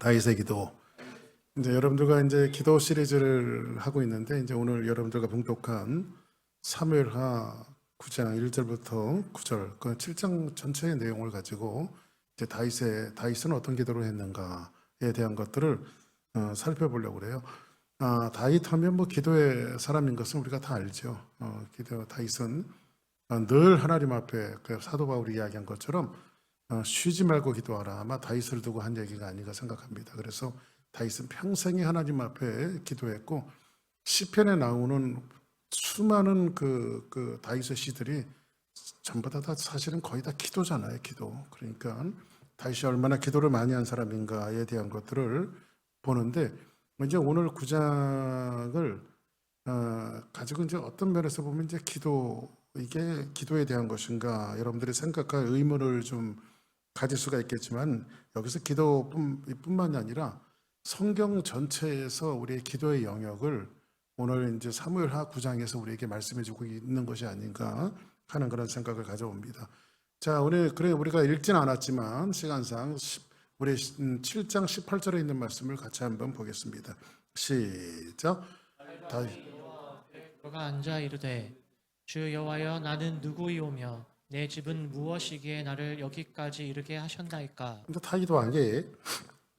다윗의 기도. 이제 여러분들과 이제 기도 시리즈를 하고 있는데 이제 오늘 여러분들과 봉독한 사무엘하 9장 1절부터 9절 그 7장 전체의 내용을 가지고 이제 다윗은 어떤 기도를 했는가에 대한 것들을 살펴보려고 그래요. 다윗 하면 뭐 기도의 사람인 것은 우리가 다 알죠. 다윗은 늘 하나님 앞에 그 사도 바울이 이야기한 것처럼 쉬지 말고 기도하라. 아마 다윗을 두고 한 얘기가 아닌가 생각합니다. 그래서 다윗은 평생에 하나님 앞에 기도했고 시편에 나오는 수많은 그 다윗의 시들이 전부 다 사실은 거의 다 기도잖아요. 기도. 그러니까 다윗이 얼마나 기도를 많이 한 사람인가에 대한 것들을 보는데 이제 오늘 9장을 가지고 이제 어떤 면에서 보면 이제 이게 기도에 대한 것인가 여러분들의 생각과 의문을 좀 가질 수가 있겠지만 여기서 기도뿐만이 아니라 성경 전체에서 우리의 기도의 영역을 오늘 이제 사무엘하 9장에서 우리에게 말씀해주고 있는 것이 아닌가 하는 그런 생각을 가져옵니다. 자, 오늘 그래 우리가 읽진 않았지만 시간상 우리 7장 18절에 있는 말씀을 같이 한번 보겠습니다. 시작. 그가 앉아 이르되 주 여호와여 나는 누구이오며 내 집은 무엇이기에 나를 여기까지 이르게 하셨나이까. 근데 다윗 왕이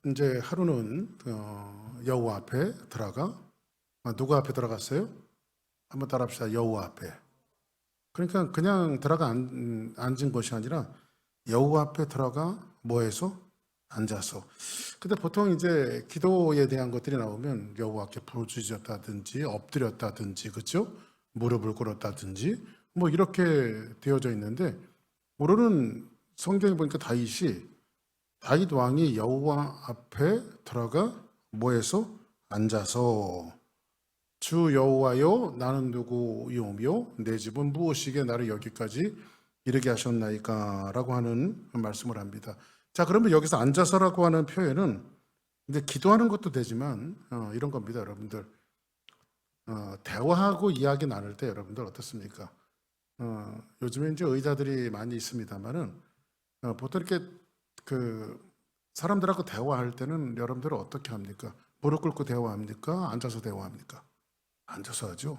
이제 하루는 여호와 앞에 들어가 누구 앞에 들어갔어요? 한번 따라합시다. 여호와 앞에. 그러니까 그냥 들어가 앉은 것이 아니라 여호와 앞에 들어가 뭐해서 앉아서. 근데 보통 이제 기도에 대한 것들이 나오면 여호와께 부르짖었다든지 엎드렸다든지 그렇죠? 무릎을 꿇었다든지 뭐 이렇게 되어져 있는데 오늘은 성경에 보니까 다윗 왕이 여호와 앞에 들어가 뭐해서 앉아서 주 여호와여 나는 누구이오며 내 집은 무엇이기에 나를 여기까지 이르게 하셨나이까 라고 하는 말씀을 합니다. 자, 그러면 여기서 앉아서라고 하는 표현은 이제 기도하는 것도 되지만 이런 겁니다. 여러분들 대화하고 이야기 나눌 때 여러분들 어떻습니까? 요즘에 이제 의자들이 많이 있습니다만은 보통 이렇게 그 사람들하고 대화할 때는 여러분들은 어떻게 합니까? 무릎 꿇고 대화합니까? 앉아서 대화합니까? 앉아서 하죠.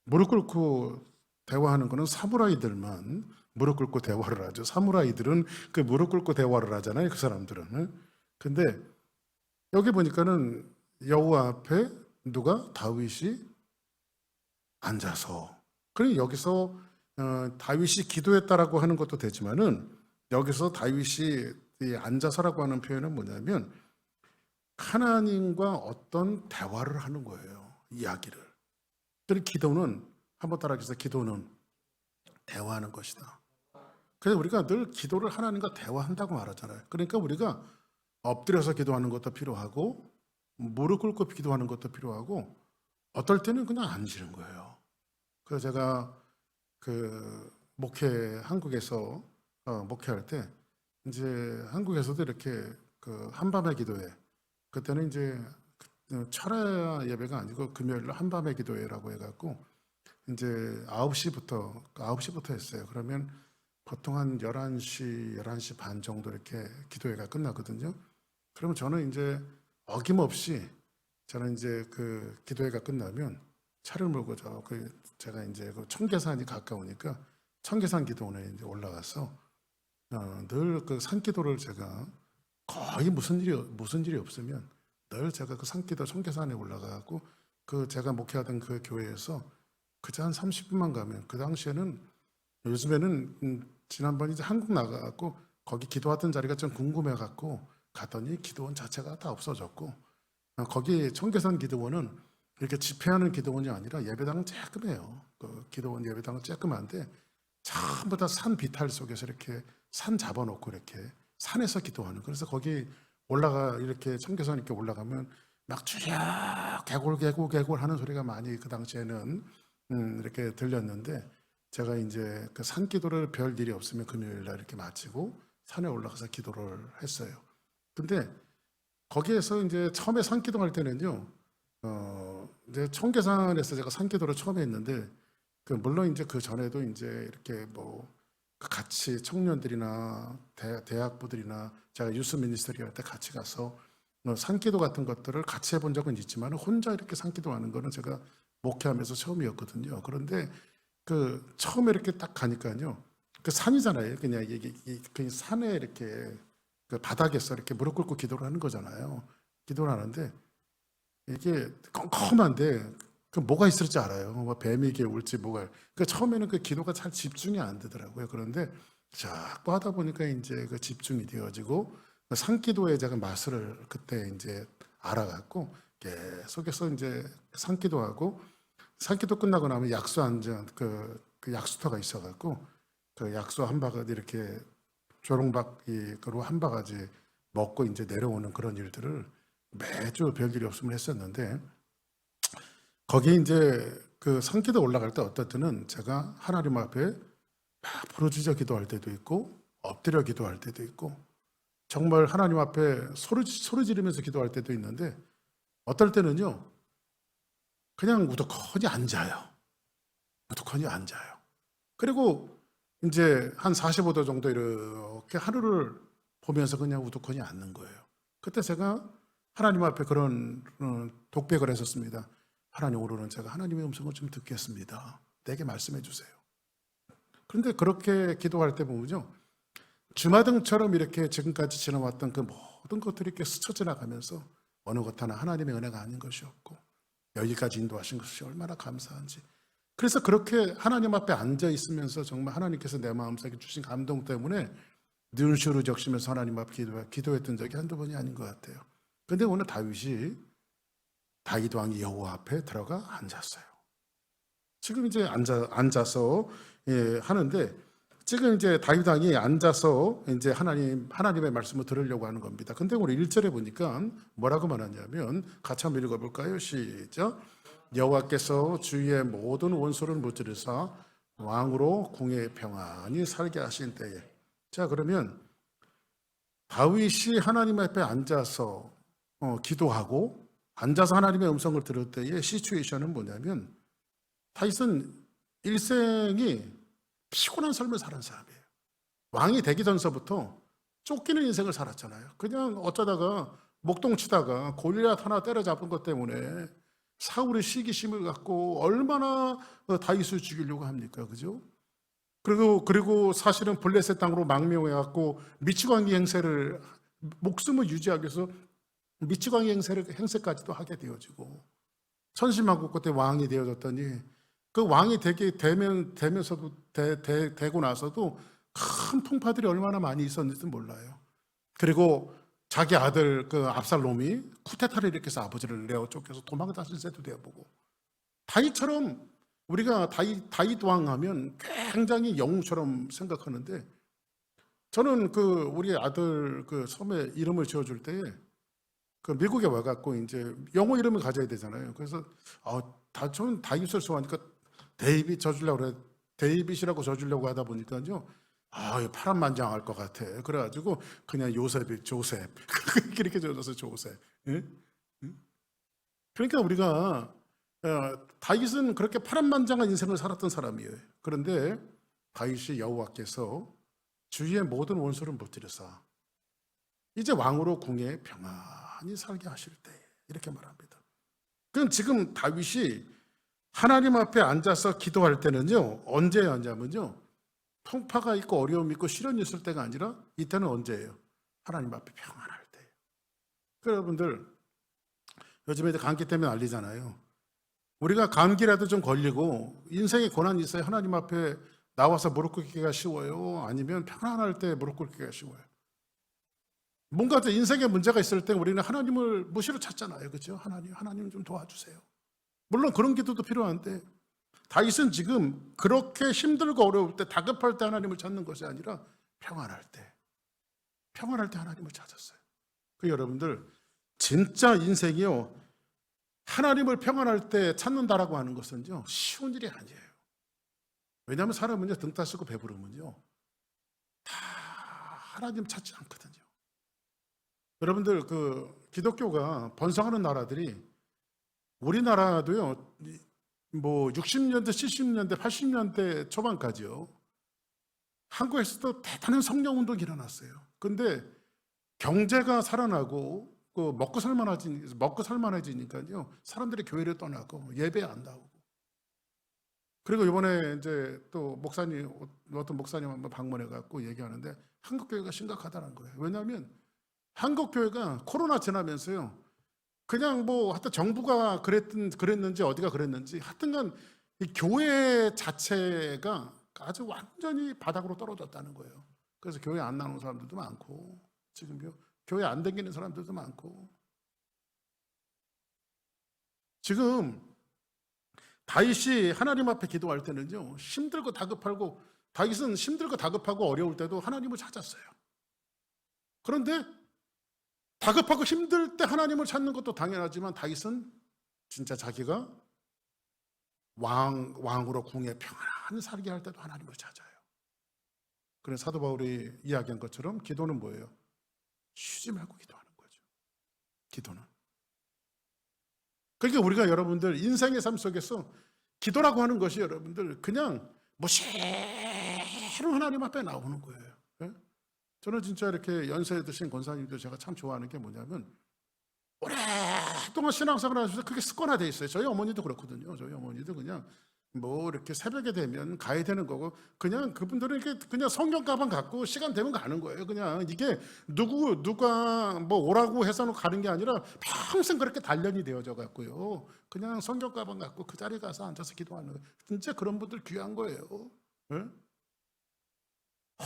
무릎 꿇고 대화하는 거는 사무라이들만 무릎 꿇고 대화를 하죠. 사무라이들은 그 무릎 꿇고 대화를 하잖아요. 그 사람들은. 근데 여기 보니까는 여호와 앞에 누가 다윗이 앉아서. 그러니 여기서 다윗이 기도했다라고 하는 것도 되지만은 여기서 다윗이 앉아서라고 하는 표현은 뭐냐면 하나님과 어떤 대화를 하는 거예요. 이야기를. 그리고 기도는 한번 따라하겠습니다. 기도는 대화하는 것이다. 그래서 우리가 늘 기도를 하나님과 대화한다고 말하잖아요. 그러니까 우리가 엎드려서 기도하는 것도 필요하고 무릎 꿇고 기도하는 것도 필요하고 어떨 때는 그냥 앉는 거예요. 그래서 제가 한국에서 목회할 때 이제 한국에서도 이렇게 그 한밤의 기도회 그때는 이제 철야 예배가 아니고 금요일 한밤의 기도회라고 해갖고 이제 9시부터 했어요. 그러면 보통 한 11시 반 정도 이렇게 기도회가 끝나거든요. 그러면 저는 이제 어김없이 저는 이제 그 기도회가 끝나면 차를 몰고 제가 이제 그 청계산이 가까우니까 청계산 기도원에 이제 올라가서 늘 그 산기도를 제가 거의 무슨 일이 없으면 늘 제가 그 산기도 청계산에 올라가고 그 제가 목회하던 그 교회에서 그저 한 30분만 가면 그 당시에는 요즘에는 지난번 이제 한국 나가갖고 거기 기도하던 자리가 좀 궁금해갖고 갔더니 기도원 자체가 다 없어졌고 거기 청계산 기도원은 이렇게 집회하는 기도원이 아니라 예배당은 쬐끔해요. 그 기도원 예배당은 쬐끔한데 전부 다 산 비탈 속에서 이렇게 산 잡아놓고 이렇게 산에서 기도하는. 그래서 거기 이렇게 청계산 이렇게 올라가면 막 주랴 개골 하는 소리가 많이 그 당시에는 이렇게 들렸는데 제가 이제 그 산 기도를 별 일이 없으면 금요일 날 이렇게 마치고 산에 올라가서 기도를 했어요. 근데 거기에서 이제 처음에 산 기도할 때는요, 이제 청계산에서 제가 산 기도를 처음 했는데 물론 이제 그 전에도 이제 이렇게 뭐 같이 청년들이나 대학부들이나 제가 유스 미니스터리 할 때 같이 가서 산기도 같은 것들을 같이 해본 적은 있지만 혼자 이렇게 산기도하는 거는 제가 목회하면서 처음이었거든요. 그런데 그 처음에 이렇게 딱 가니까요, 그 산이잖아요. 그냥 그 산에 이렇게 그 바닥에서 이렇게 무릎 꿇고 기도를 하는 거잖아요. 기도를 하는데 이게 컴컴한데 그 뭐가 있을지 알아요. 뭐 뱀이 올지 뭐가. 그 처음에는 그 기도가 잘 집중이 안 되더라고요. 그런데 자꾸 하다 보니까 이제 그 집중이 되어지고 그 산기도의 제가 맛을 그때 이제 알아갖고 계속해서 이제 산기도하고 산기도 끝나고 나면 약수 한잔 그 약수터가 있어갖고 그 약수 한 바가지 이렇게 조롱박이로 한 바가지 먹고 이제 내려오는 그런 일들을 매주 별일이 없으면 했었는데 거기 이제 그 산기도 올라갈 때 어떨 때는 제가 하나님 앞에 막 부르짖어 기도할 때도 있고 엎드려 기도할 때도 있고 정말 하나님 앞에 소리 지르면서 기도할 때도 있는데 어떨 때는요 그냥 우두커니 앉아요. 우두커니 앉아요. 그리고 이제 한 45도 정도 이렇게 하늘을 보면서 그냥 우두커니 앉는 거예요. 그때 제가 하나님 앞에 그런 독백을 했었습니다. 하나님, 오늘은 제가 하나님의 음성을 좀 듣겠습니다. 내게 말씀해 주세요. 그런데 그렇게 기도할 때 보면요, 주마등처럼 이렇게 지금까지 지나왔던 그 모든 것들이 이렇게 스쳐 지나가면서 어느 것 하나 하나님의 은혜가 아닌 것이 없고 여기까지 인도하신 것이 얼마나 감사한지. 그래서 그렇게 하나님 앞에 앉아 있으면서 정말 하나님께서 내 마음속에 주신 감동 때문에 눈시울을 적시면서 하나님 앞에 기도했던 적이 한두 번이 아닌 것 같아요. 그런데 오늘 다윗 왕이 여호와 앞에 들어가 앉았어요. 지금 이제 앉아서 하는데 지금 이제 다윗 왕이 앉아서 이제 하나님의 말씀을 들으려고 하는 겁니다. 근데 오늘 1절에 보니까 뭐라고 말하냐면 같이 한번 읽어볼까요? 시작. 여호와께서 주의 모든 원수를 무찌르사 왕으로 궁에 평안히 살게 하신 때에. 자, 그러면 다윗이 하나님 앞에 앉아서 기도하고 앉아서 하나님의 음성을 들을 때의 시츄에이션은 뭐냐면 다윗은 일생이 피곤한 삶을 사는 사람이에요. 왕이 되기 전서부터 쫓기는 인생을 살았잖아요. 그냥 어쩌다가 목동 치다가 골리앗 하나 때려잡은 것 때문에 사울의 시기심을 갖고 얼마나 다윗을 죽이려고 합니까? 그죠? 그리고 사실은 블레셋 땅으로 망명해갖고 미치광이 행세를 목숨을 유지하기 위해서 미치광이 행세까지도 하게 되어지고 천신만국 그때 왕이 되어졌더니 그 왕이 되면서도 되고 나서도 큰 풍파들이 얼마나 많이 있었는지 몰라요. 그리고 자기 아들 그 압살롬이 쿠데타를 일으켜서 아버지를 내어 쫓겨서 도망다닐 때도 되어보고 다윗처럼 우리가 다윗 왕 하면 굉장히 영웅처럼 생각하는데 저는 그 우리 아들 그 섬에 이름을 지어줄 때에 그 미국에 와갖고 이제 영어 이름을 가져야 되잖아요. 그래서 저는 다윗을 좋아하니까 데이빗 져주려고 그래. 데이빗이라고 져주려고 하다 보니까요. 파란만장할 것 같아. 그래가지고 그냥 조셉 이렇게 지어줘서 조셉. 그러니까 우리가 다윗은 그렇게 파란만장한 인생을 살았던 사람이에요. 그런데 다윗이 여호와께서 주위의 모든 원수를 무찌르사 이제 왕으로 궁에 평안히 살게 하실 때 이렇게 말합니다. 그럼 지금 다윗이 하나님 앞에 앉아서 기도할 때는요 언제였냐면요 풍파가 있고 어려움이 있고 시련이 있을 때가 아니라 이때는 언제예요? 하나님 앞에 평안할 때예요. 여러분들 요즘에 감기 때문에 난리잖아요. 우리가 감기라도 좀 걸리고 인생에 고난이 있어요. 하나님 앞에 나와서 무릎 꿇기가 쉬워요? 아니면 평안할 때 무릎 꿇기가 쉬워요? 뭔가 인생에 문제가 있을 때 우리는 하나님을 무시로 찾잖아요. 그렇죠? 하나님 좀 도와주세요. 물론 그런 기도도 필요한데 다윗은 지금 그렇게 힘들고 어려울 때 다급할 때 하나님을 찾는 것이 아니라 평안할 때 하나님을 찾았어요. 여러분들 진짜 인생이요 하나님을 평안할 때 찾는다라고 하는 것은요 쉬운 일이 아니에요. 왜냐하면 사람은요 등 따시고 배부르면요 다 하나님 찾지 않거든요. 여러분들 그 기독교가 번성하는 나라들이 우리나라도요 뭐 60년대, 70년대, 80년대 초반까지요 한국에서도 대단한 성령운동이 일어났어요. 근데 경제가 살아나고 먹고 살만해지니까요. 사람들이 교회를 떠나고 예배 안 나오고. 그리고 이번에 이제 또 어떤 목사님 한번 방문해 갖고 얘기하는데 한국 교회가 심각하다는 거예요. 왜냐하면 한국 교회가 코로나 지나면서요. 그냥 뭐 하여튼 정부가 그랬는지 어디가 그랬는지 하여튼간 이 교회 자체가 아주 완전히 바닥으로 떨어졌다는 거예요. 그래서 교회 안 나오는 사람들도 많고 지금요. 교회 안 다니는 사람들도 많고 지금 다윗이 하나님 앞에 기도할 때는요. 다윗은 힘들고 다급하고 어려울 때도 하나님을 찾았어요. 그런데 다급하고 힘들 때 하나님을 찾는 것도 당연하지만 다윗은 진짜 자기가 왕으로 궁에 평안히 살게 할 때도 하나님을 찾아요. 그래서 사도 바울이 이야기한 것처럼 기도는 뭐예요? 쉬지 말고 기도하는 거죠. 기도는. 그러니까 우리가 여러분들 인생의 삶 속에서 기도라고 하는 것이 여러분들 그냥 뭐 새로 하나님 앞에 나오는 거예요. 예? 저는 진짜 이렇게 연세 드신 권사님도 제가 참 좋아하는 게 뭐냐면 오랫동안 신앙생활을 하셔서 그게 습관화돼 있어요. 저희 어머니도 그렇거든요. 저희 어머니도 그냥 뭐 이렇게 새벽에 되면 가야 되는 거고 그냥 그분들은 이렇게 그냥 성경 가방 갖고 시간 되면 가는 거예요. 그냥 이게 누가 뭐 오라고 해서 가는 게 아니라 평생 그렇게 단련이 되어져 갖고요. 그냥 성경 가방 갖고 그 자리에 가서 앉아서 기도하는 거예요. 진짜 그런 분들 귀한 거예요. 네?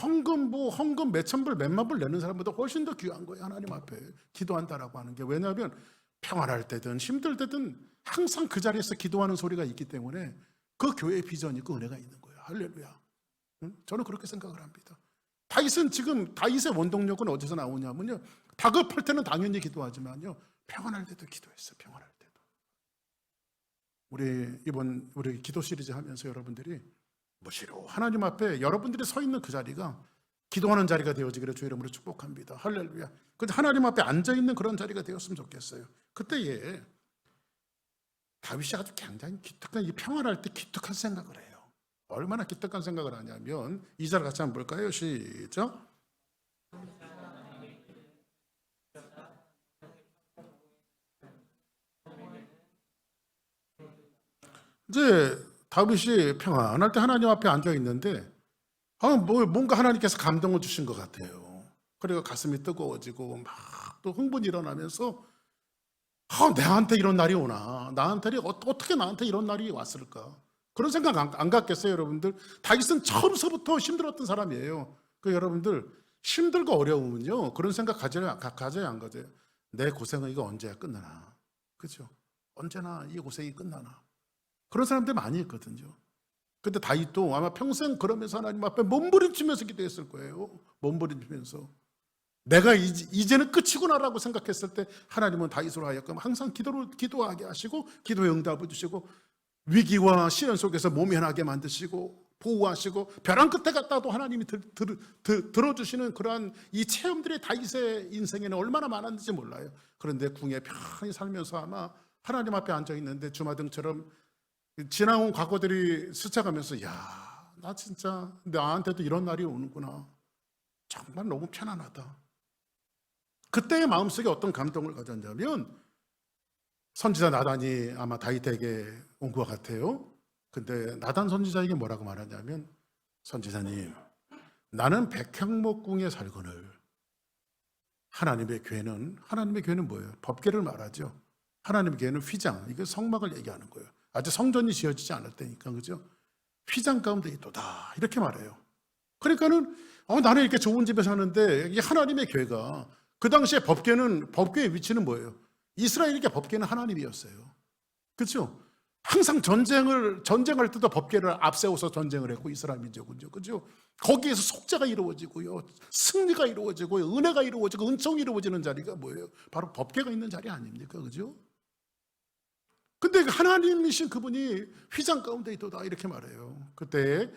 헌금 몇천 불 몇만 불 내는 사람보다 훨씬 더 귀한 거예요. 하나님 앞에 기도한다라고 하는 게. 왜냐하면 평안할 때든 힘들 때든 항상 그 자리에서 기도하는 소리가 있기 때문에 그 교회의 비전이 있고 은혜가 있는 거예요. 할렐루야. 저는 그렇게 생각을 합니다. 다윗의 원동력은 어디서 나오냐면요. 다급할 때는 당연히 기도하지만요. 평안할 때도 기도했어요. 평안할 때도. 우리 기도 시리즈 하면서 여러분들이 무시로 하나님 앞에 여러분들이 서 있는 그 자리가 기도하는 자리가 되어지기를 주의 이름으로 축복합니다. 할렐루야. 근데 하나님 앞에 앉아 있는 그런 자리가 되었으면 좋겠어요. 그때에 다윗이 아주 굉장히 기특한, 이 평안할 때 기특한 생각을 해요. 얼마나 기특한 생각을 하냐면 2절 같이 한번 볼까요? 시작. 이제 다윗이 평안할 때 하나님 앞에 앉아 있는데 뭔가 하나님께서 감동을 주신 것 같아요. 그리고 가슴이 뜨거워지고 막 또 흥분이 일어나면서 내한테 이런 날이 오나? 어떻게 나한테 이런 날이 왔을까? 그런 생각 안 갖겠어요, 여러분들? 다윗은 처음서부터 힘들었던 사람이에요. 여러분들 힘들고 어려우면요 그런 생각 가져야 안 가져요? 내 고생은 이거 언제야 끝나나? 그렇죠? 언제나 이 고생이 끝나나? 그런 사람들 많이 있거든요. 근데 다윗도 아마 평생 그러면서 하나님 앞에 몸부림치면서 기도했을 거예요. 몸부림치면서 내가 이제는 끝이구나라고 생각했을 때 하나님은 다윗으로 하여금 항상 기도하게 하시고 기도의 응답을 주시고 위기와 시련 속에서 모면하게 만드시고 보호하시고 벼랑 끝에 갔다도 하나님이 들어주시는 그러한 이 체험들이 다윗의 인생에는 얼마나 많았는지 몰라요. 그런데 궁에 편히 살면서 아마 하나님 앞에 앉아있는데 주마등처럼 지나온 과거들이 스쳐가면서 나 진짜 나한테도 이런 날이 오는구나. 정말 너무 편안하다. 그때의 마음속에 어떤 감동을 가졌냐면 선지자 나단이 아마 다윗에게 온 것 같아요. 근데 나단 선지자에게 뭐라고 말하냐면 선지자님, 나는 백향목궁에 살거늘 하나님의 교회는 뭐예요? 법궤를 말하죠. 하나님의 교회는 휘장, 이게 성막을 얘기하는 거예요. 아직 성전이 지어지지 않을 때니까, 그죠? 휘장 가운데 있도다 이렇게 말해요. 그러니까는 나는 이렇게 좋은 집에 사는데 이 하나님의 교회가 그 당시에 법궤의 위치는 뭐예요? 이스라엘에게 법궤는 하나님이었어요. 그렇죠? 항상 전쟁할 때도 법궤를 앞세워서 전쟁을 했고 이스라엘 민족은요. 그렇죠? 거기에서 속죄가 이루어지고요. 승리가 이루어지고요. 은혜가 이루어지고 은총이 이루어지는 자리가 뭐예요? 바로 법궤가 있는 자리 아닙니까? 그렇죠? 근데 하나님이신 그분이 휘장 가운데 있도다 이렇게 말해요. 그때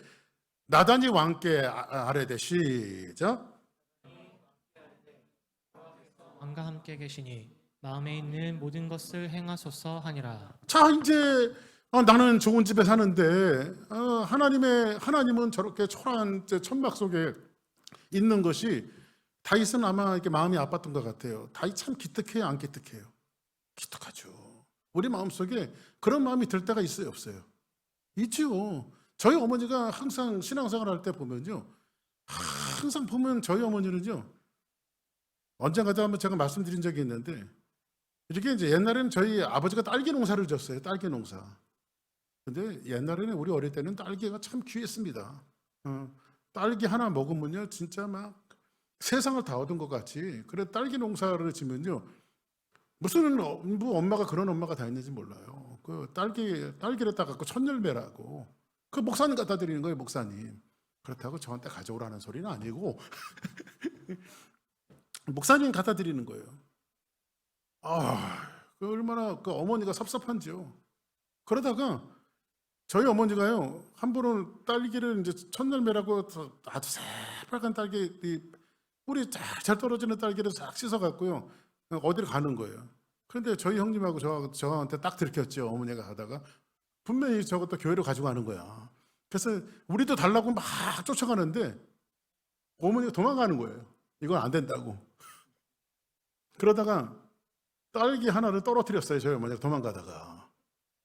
나단이 왕께 아뢰되 시작. 왕과 함께 계시니 마음에 있는 모든 것을 행하소서 하니라. 자, 이제 나는 좋은 집에 사는데 하나님은 저렇게 초라한 천막 속에 있는 것이 다윗은 아마 이렇게 마음이 아팠던 것 같아요. 다윗 참 기특해요, 안 기특해요? 기특하죠. 우리 마음속에 그런 마음이 들 때가 있어요, 없어요? 있지요. 저희 어머니가 항상 신앙생활 할 때 보면요, 항상 보면 저희 어머니는요, 언젠가도 한번 제가 말씀드린 적이 있는데, 이렇게 이제 옛날에는 저희 아버지가 딸기 농사를 졌어요, 딸기 농사. 근데 옛날에는 우리 어릴 때는 딸기가 참 귀했습니다. 딸기 하나 먹으면요, 진짜 막 세상을 다 얻은 것 같이. 그래 딸기 농사를 지면요, 무슨 뭐 엄마가 그런 엄마가 다 있는지 몰라요. 그 딸기를 따갖고 천열매라고. 그 목사님 갖다 드리는 거예요, 목사님. 그렇다고 저한테 가져오라는 소리는 아니고 목사님 갖다 드리는 거예요. 그 얼마나 그 어머니가 섭섭한지요. 그러다가 저희 어머니가요, 한 번은 딸기를 이제 천열매라고 아주 새빨간 딸기, 이 뿌리 잘 떨어지는 딸기를 싹 씻어갖고요, 어디를 가는 거예요. 그런데 저희 형님하고 저한테 딱 들켰죠. 어머니가 가다가 분명히 저것도 교회로 가지고 가는 거야. 그래서 우리도 달라고 막 쫓아가는데 어머니가 도망가는 거예요. 이건 안 된다고. 그러다가 딸기 하나를 떨어뜨렸어요. 저희 어머니가 도망가다가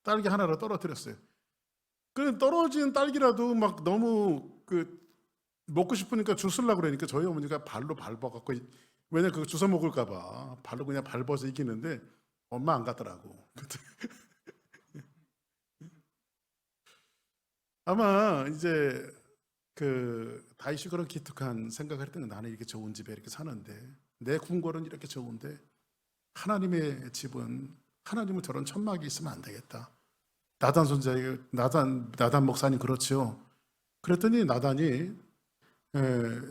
딸기 하나를 떨어뜨렸어요. 그 떨어진 딸기라도 막 너무 먹고 싶으니까 주스려고 그러니까 저희 어머니가 발로 밟아갖고, 왜냐 그거 주워 먹을까봐 발로 그냥 밟아서 이기는데 엄마 안 갔더라고. 아마 이제 다윗이 그런 기특한 생각을 했던 건, 나는 이렇게 좋은 집에 이렇게 사는데, 내 궁궐은 이렇게 좋은데 하나님의 집은, 하나님은 저런 천막이 있으면 안 되겠다. 나단 손자에게, 나단 목사님 그렇죠. 그랬더니 나단이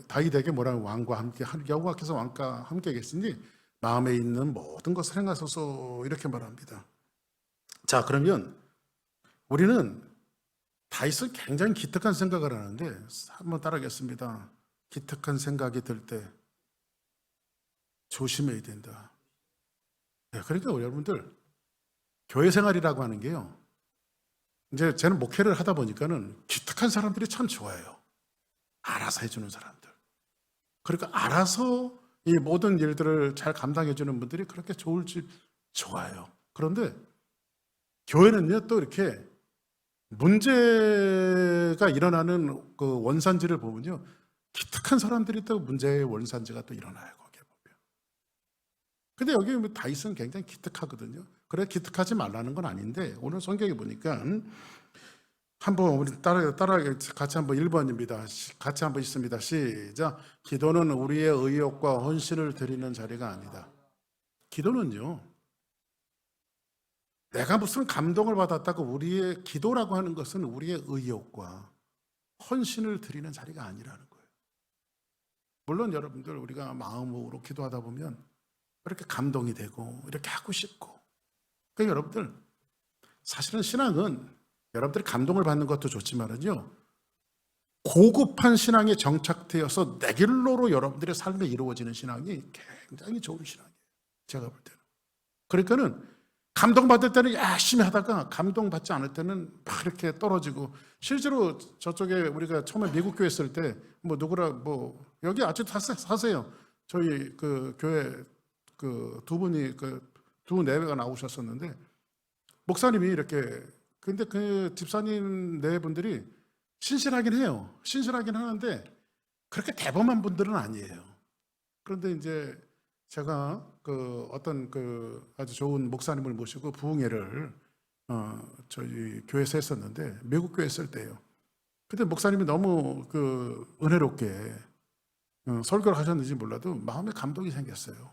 다윗에게 뭐라고, 왕과 함께 여호와께서 왕과 함께 계시니 마음에 있는 모든 것을 행하소서, 이렇게 말합니다. 자, 그러면 우리는 다윗은 굉장히 기특한 생각을 하는데, 한번 따라하겠습니다. 기특한 생각이 들 때 조심해야 된다. 그러니까 여러분들, 교회 생활이라고 하는 게요, 이제 저는 목회를 하다 보니까는 기특한 사람들이 참 좋아요. 알아서 해주는 사람들. 그러니까 알아서 이 모든 일들을 잘 감당해주는 분들이 그렇게 좋아요. 그런데 교회는요, 또 이렇게 문제가 일어나는 그 원산지를 보면요, 기특한 사람들이 또 문제의 원산지가 또 일어나요, 거기에 보면. 근데 여기 다윗은 굉장히 기특하거든요. 그래, 기특하지 말라는 건 아닌데, 오늘 성경에 보니까 한번 우리 같이 한번 1번입니다. 같이 한번 있습니다. 시작. 기도는 우리의 의욕과 헌신을 드리는 자리가 아니다. 기도는요, 내가 무슨 감동을 받았다고, 우리의 기도라고 하는 것은 우리의 의욕과 헌신을 드리는 자리가 아니라는 거예요. 물론 여러분들, 우리가 마음으로 기도하다 보면 이렇게 감동이 되고 이렇게 하고 싶고, 그러니까 여러분들, 사실은 신앙은 여러분들이 감동을 받는 것도 좋지만은요, 고급한 신앙에 정착되어서 내 길로로 여러분들의 삶에 이루어지는 신앙이 굉장히 좋은 신앙이에요, 제가 볼 때는. 그러니까는 감동받을 때는 열심히 하다가 감동받지 않을 때는 막 이렇게 떨어지고, 실제로 저쪽에 우리가 처음에 미국 교회 있을 때 뭐 누구라 뭐 여기 아직도 사세요. 저희 그 교회 두 분이 두 내외가 나오셨었는데, 목사님이 이렇게, 근데 그 집사님 네 분들이 신실하긴 해요. 신실하긴 하는데 그렇게 대범한 분들은 아니에요. 그런데 이제 제가 어떤 아주 좋은 목사님을 모시고 부흥회를 저희 교회에서 했었는데, 미국 교회 있을 때예요. 그때 목사님이 너무 은혜롭게 설교를 하셨는지 몰라도 마음에 감동이 생겼어요.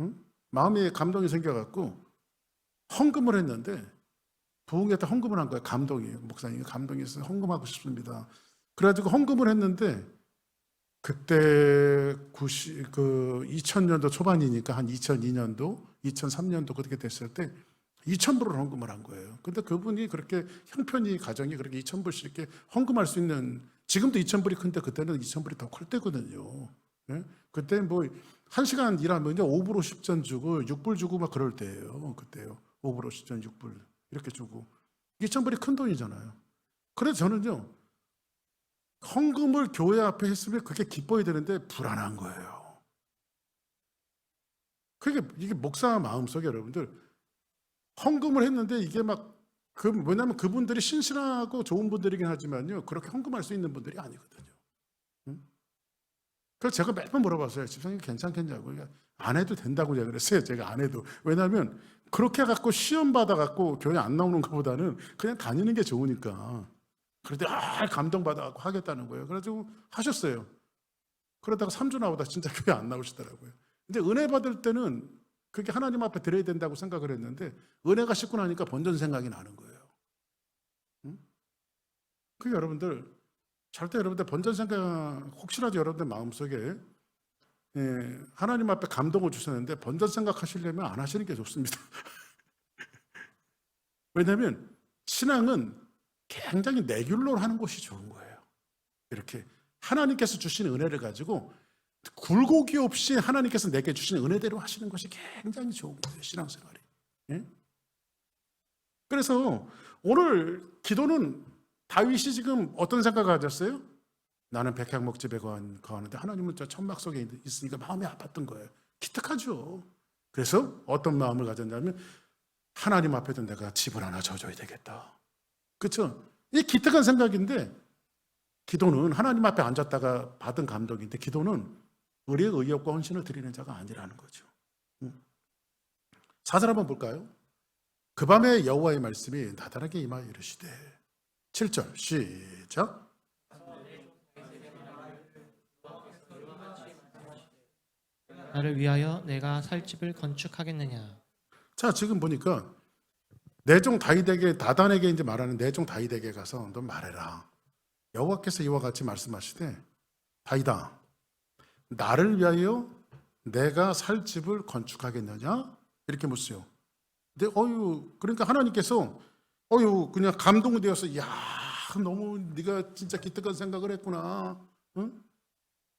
응? 마음에 감동이 생겨갖고 헌금을 했는데, 부흥회 때 헌금을 한 거예요. 감동이, 목사님이 감동이 있어서 헌금하고 싶습니다. 그래가지고 헌금을 했는데, 그때 2000년도 초반이니까 한 2002년도, 2003년도 그렇게 됐을 때 2,000불을 헌금을 한 거예요. 근데 그분이 그렇게 형편이, 가정이 그렇게 2,000불씩 이렇게 헌금할 수 있는, 지금도 2,000불이 큰데 그때는 2,000불이 더 클 때거든요. 네? 그때 뭐 1시간 일하면 5불 50전 주고 6불 주고 막 그럴 때예요. 그때요. 5불 50전 6불 이렇게 주고 2,000불이 큰 돈이잖아요. 그래서 저는요, 헌금을 교회 앞에 했으면 그게 기뻐야 되는데 불안한 거예요. 그게 이게 목사 마음속에 여러분들 헌금을 했는데 이게 막 왜냐하면 그분들이 신실하고 좋은 분들이긴 하지만요, 그렇게 헌금할 수 있는 분들이 아니거든요. 응? 그래서 제가 매번 물어봤어요. 집사님 괜찮겠냐고. 그러니까 안 해도 된다고 제가 그랬어요. 제가 안 해도. 왜냐하면 그렇게 갖고 시험 받아갖고 교회 안 나오는 것보다는 그냥 다니는 게 좋으니까. 그런데 감동받아갖고 하겠다는 거예요. 그래가지고 하셨어요. 그러다가 3주 나오다 진짜 교회 안 나오시더라고요. 근데 은혜 받을 때는 그게 하나님 앞에 드려야 된다고 생각을 했는데 은혜가 식고 나니까 번전 생각이 나는 거예요. 응? 그게 여러분들 절대 여러분들 번전 생각 혹시라도 여러분들 마음속에 하나님 앞에 감동을 주셨는데 번전 생각하시려면 안 하시는 게 좋습니다. 왜냐하면 신앙은 굉장히 내귤로 하는 것이 좋은 거예요. 이렇게 하나님께서 주신 은혜를 가지고 굴곡이 없이 하나님께서 내게 주신 은혜대로 하시는 것이 굉장히 좋은 거예요. 신앙생활이. 예? 그래서 오늘 기도는 다윗이 지금 어떤 생각을 가졌어요? 나는 백향목집에 거하는데 하나님은 저 천막 속에 있으니까 마음이 아팠던 거예요. 기특하죠. 그래서 어떤 마음을 가졌냐면 하나님 앞에도 내가 집을 하나 져줘야 되겠다. 그렇죠? 이 기특한 생각인데 기도는 하나님 앞에 앉았다가 받은 감동인데 기도는 우리의 의욕과 헌신을 드리는 자가 아니라는 거죠. 4절 한번 볼까요? 그 밤에 여호와의 말씀이 나다르게 임하여 이르시되 7절 시작. 나를 위하여 내가 살 집을 건축하겠느냐. 자, 지금 보니까 내 종 다윗에게 나단에게 이제 말하는 내 종 다윗에게 가서 너 말해라. 여호와께서 이와 같이 말씀하시되 다윗아, 나를 위하여 내가 살 집을 건축하겠느냐? 이렇게 묻어요. 근데 그러니까 하나님께서 그냥 감동이 되어서 야, 너무 네가 진짜 기특한 생각을 했구나. 응?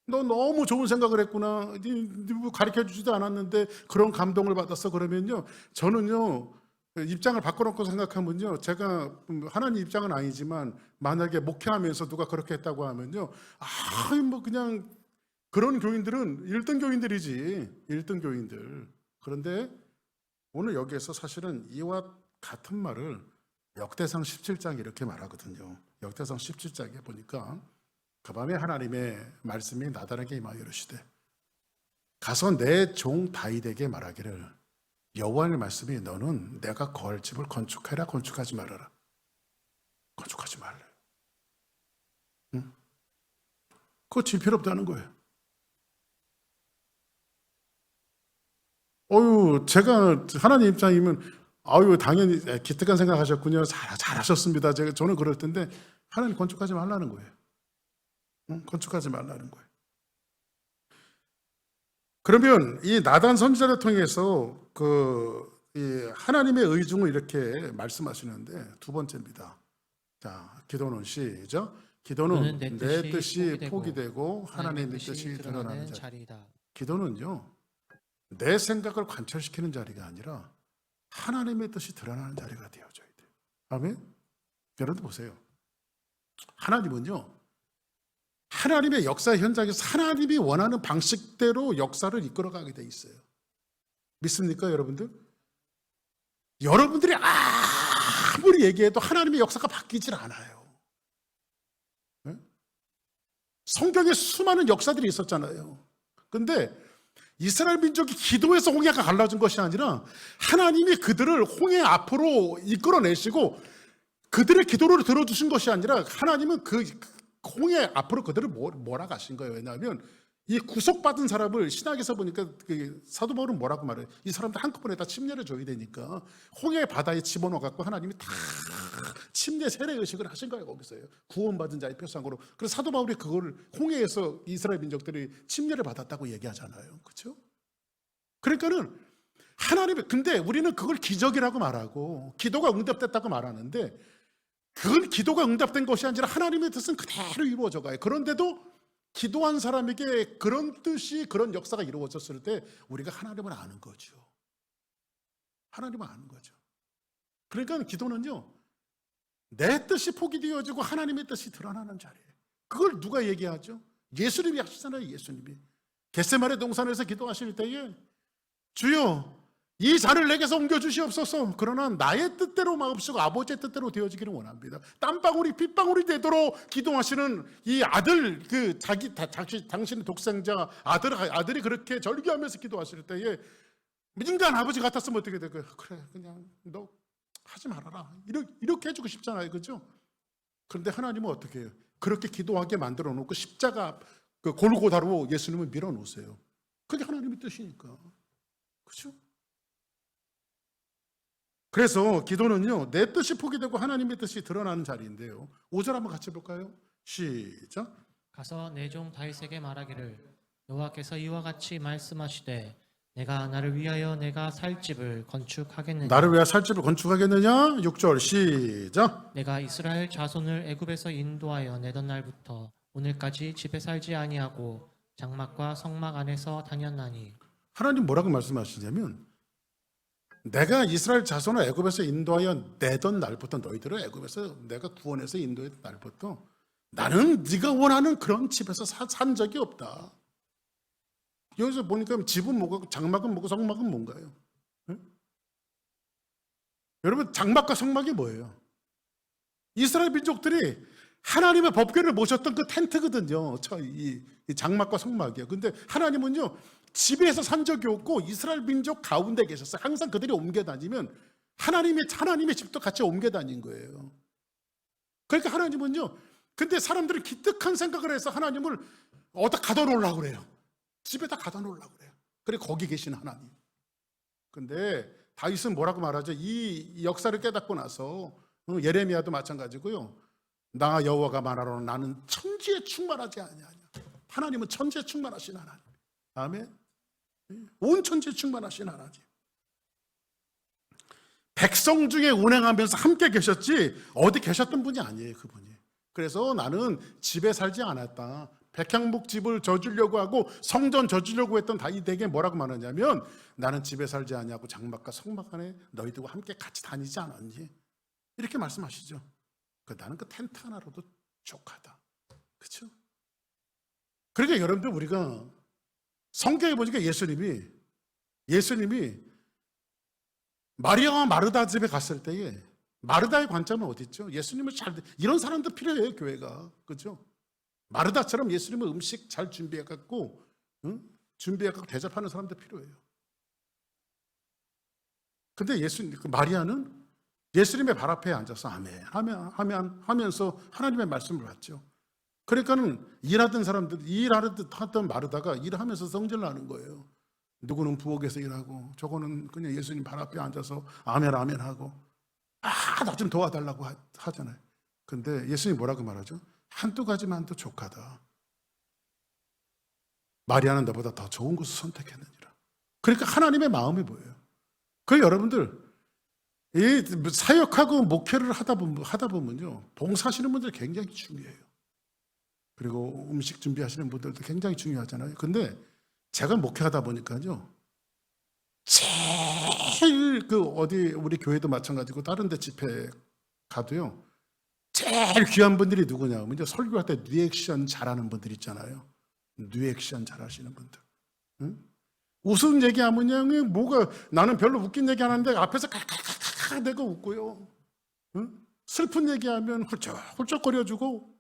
너 너무 좋은 생각을 했구나. 네 가르쳐 주지도 않았는데 그런 감동을 받았어. 그러면요, 저는요 입장을 바꿔놓고 생각하면요, 제가 하나님 입장은 아니지만 만약에 목회하면서 누가 그렇게 했다고 하면요, 뭐 그냥 그런 교인들은 1등 교인들이지. 1등 교인들. 그런데 오늘 여기에서 사실은 이와 같은 말을 역대상 17장에 이렇게 말하거든요. 역대상 17장에 보니까 그 밤에 하나님의 말씀이 나다르게 임하여 이르시되 가서 내 종 다윗에게 말하기를 여호와의 말씀이 너는 내가 거할 집을 건축하라. 건축하지 말아라. 건축하지 말래. 응? 그거 질 필요 없다는 거예요. 제가 하나님 입장이면 당연히 기특한 생각하셨군요. 잘하셨습니다. 저는 그럴 텐데 하나님 건축하지 말라는 거예요. 응? 건축하지 말라는 거예요. 그러면 이 나단 선지자를 통해서 이 하나님의 의중을 이렇게 말씀하시는데 두 번째입니다. 자, 기도는 시작. 기도는 내 뜻이 포기되고 하나님의 뜻이 드러나는 자리이다. 기도는요, 내 생각을 관철시키는 자리가 아니라 하나님의 뜻이 드러나는 자리가 되어져야 돼요. 아멘? 여러분 보세요. 하나님은요, 하나님의 역사 현장에서 하나님이 원하는 방식대로 역사를 이끌어가게 돼 있어요. 믿습니까, 여러분들? 여러분들이 아무리 얘기해도 하나님의 역사가 바뀌질 않아요. 네? 성경에 수많은 역사들이 있었잖아요. 근데 이스라엘 민족이 기도해서 홍해가 갈라진 것이 아니라 하나님이 그들을 홍해 앞으로 이끌어내시고 그들의 기도를 들어주신 것이 아니라 하나님은 그 홍해 앞으로 그들을 몰아가신 거예요. 왜냐하면 이 구속받은 사람을 신학에서 보니까 사도 바울은 뭐라고 말해요? 이 사람들 한꺼번에 다 침례를 줘야 되니까 홍해 바다에 집어넣어갖고 하나님이 다 침례 세례 의식을 하신 거예요. 거기서요. 구원받은 자의 표상으로. 그래서 사도 바울이 그거를 홍해에서 이스라엘 민족들이 침례를 받았다고 얘기하잖아요. 그렇죠? 그러니까는 근데 우리는 그걸 기적이라고 말하고 기도가 응답됐다고 말하는데 그건 기도가 응답된 것이 아니라 하나님의 뜻은 그대로 이루어져 가요. 그런데도 기도한 사람에게 그런 뜻이, 그런 역사가 이루어졌을 때 우리가 하나님을 아는 거죠. 하나님을 아는 거죠. 그러니까 기도는요, 내 뜻이 포기되어지고 하나님의 뜻이 드러나는 자리예요. 그걸 누가 얘기하죠? 예수님이 하시잖아요. 예수님이 겟세마네 동산에서 기도하실 때에 주여 이 잔을 내게서 옮겨주시옵소서. 그러나 나의 뜻대로 마옵시고 아버지의 뜻대로 되어지기를 원합니다. 땀방울이 핏방울이 되도록 기도하시는 이 아들, 당신의 독생자 아들이 그렇게 절규하면서 기도하실 때에 인간 아버지 같았으면 어떻게 될까요? 그래 그냥 너 하지 말아라 이렇게 해주고 싶잖아요, 그죠? 그런데 하나님은 어떻게 해요? 그렇게 기도하게 만들어 놓고 십자가 그 골고다로 예수님을 밀어 놓으세요. 그게 하나님의 뜻이니까, 그죠? 그래서 기도는요, 내 뜻이 포기되고 하나님의 뜻이 드러나는 자리인데요. 5절 한번 같이 볼까요? 시작. 가서 내 종 다윗에게 말하기를 여호와께서 이와 같이 말씀하시되 내가 나를 위하여 내가 살 집을 건축하겠느냐. 나를 위하여 살 집을 건축하겠느냐? 6절 시작. 내가 이스라엘 자손을 애굽에서 인도하여 내던 날부터 오늘까지 집에 살지 아니하고 장막과 성막 안에서 다녔나니. 하나님 뭐라고 말씀하시냐면 내가 이스라엘 자손을 애굽에서 인도하여 내던 날부터, 너희들을 애굽에서 내가 구원해서 인도했던 날부터 나는 네가 원하는 그런 집에서 산 적이 없다. 여기서 보니까 집은 뭐고 장막은 뭐고 성막은 뭔가요? 네? 여러분 장막과 성막이 뭐예요? 이스라엘 민족들이 하나님의 법궤를 모셨던 그 텐트거든요. 이 장막과 성막이에요. 근데 하나님은요 집에서 산 적이 없고 이스라엘 민족 가운데 계셨어요. 항상 그들이 옮겨 다니면 하나님의 집도 같이 옮겨 다닌 거예요. 그러니까 하나님은요, 근데 사람들이 기특한 생각을 해서 하나님을 어디다 가둬 놓으려고 그래요. 집에다 가둬 놓으려고 그래요. 그래 거기 계신 하나님. 근데 다윗은 뭐라고 말하죠? 이 역사를 깨닫고 나서 예레미야도 마찬가지고요. 나 여호와가 말하노라 나는 천지에 충만하지 아니하냐. 하나님은 천지에 충만하신 하나님. 아멘. 온 천지에 충만하신 하나님. 백성 중에 운행하면서 함께 계셨지 어디 계셨던 분이 아니에요, 그분이. 그래서 나는 집에 살지 않았다. 백향목 집을 져주려고 하고 성전 져주려고 했던 다윗에게 뭐라고 말하냐면 나는 집에 살지 아니하고 장막과 성막 안에 너희들과 함께 같이 다니지 않았니? 이렇게 말씀하시죠. 나는 그 텐트 하나로도 족하다. 그렇죠? 그러니까 여러분들 우리가 성경에 보니까 예수님이 마리아와 마르다 집에 갔을 때에 마르다의 관점은 어디 있죠? 예수님을 이런 사람도 필요해요, 교회가. 그렇죠? 마르다처럼 예수님은 음식 잘 준비해갖고 대접하는 사람도 필요해요. 근데 마리아는 예수님의 발 앞에 앉아서 아멘 하면서 하나님의 말씀을 받죠. 그러니까는 일하던 마르다가 일하면서 성질을 나는 거예요. 누구는 부엌에서 일하고 저거는 그냥 예수님 발 앞에 앉아서 아멘 하고 나 좀 도와달라고 하잖아요. 근데 예수님이 뭐라고 말하죠? 한두 가지만도 족하다. 마리아는 너보다 더 좋은 것을 선택했느니라. 그러니까 하나님의 마음이 뭐예요? 여러분들 이 사역하고 목회를 하다 보면요 봉사하시는 분들 굉장히 중요해요. 그리고 음식 준비하시는 분들도 굉장히 중요하잖아요. 근데 제가 목회하다 보니까요 제일 우리 교회도 마찬가지고 다른 데 집회 가도요 제일 귀한 분들이 누구냐면요 설교할 때 리액션 잘하는 분들 있잖아요. 리액션 잘하시는 분들. 응? 웃음 얘기하면 나는 별로 웃긴 얘기 하는데 앞에서 칼칼칼칼 내가 웃고요. 응? 슬픈 얘기하면 훌쩍훌쩍거려주고,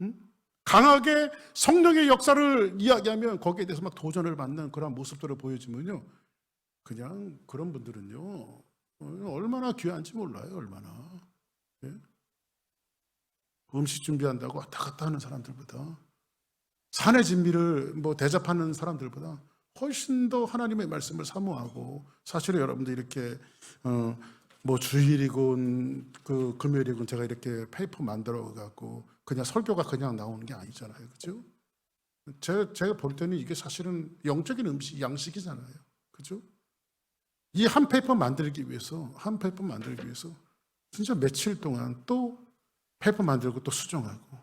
응? 강하게 성령의 역사를 이야기하면 거기에 대해서 막 도전을 받는 그런 모습들을 보여주면요, 그냥 그런 분들은요 얼마나 귀한지 몰라요. 얼마나. 예? 음식 준비한다고 왔다 갔다 하는 사람들보다, 산의 진미를 대접하는 사람들보다 훨씬 더 하나님의 말씀을 사모하고, 사실은 여러분들 이렇게 주일이건 금요일이건 제가 이렇게 페이퍼 만들어 갖고 그냥 설교가 그냥 나오는 게 아니잖아요, 그렇죠? 제가 볼 때는 이게 사실은 영적인 양식이잖아요, 그렇죠? 이 한 페이퍼 만들기 위해서 진짜 며칠 동안 또 페이퍼 만들고 또 수정하고,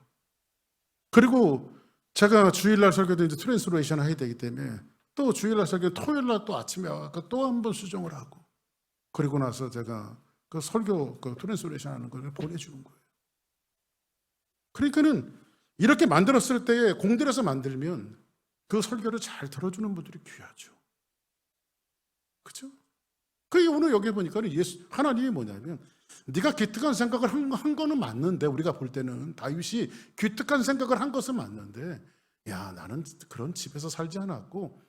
그리고 제가 주일날 설교도 이제 트랜스레이션 해야 되기 때문에 또 주일날 설교 토요일날 또 아침에 와서 또 한 번 수정을 하고, 그리고 나서 제가 그 설교 트랜스레이션 하는 걸 보내주는 거예요. 그러니까는 이렇게 만들었을 때에 공들여서 만들면 그 설교를 잘 들어주는 분들이 귀하죠. 그죠? 그게 오늘 여기 보니까 하나님이 뭐냐면 네가 기특한 생각을 한 거는 맞는데, 우리가 볼 때는 다윗이 기특한 생각을 한 것은 맞는데, 야, 나는 그런 집에서 살지 않았고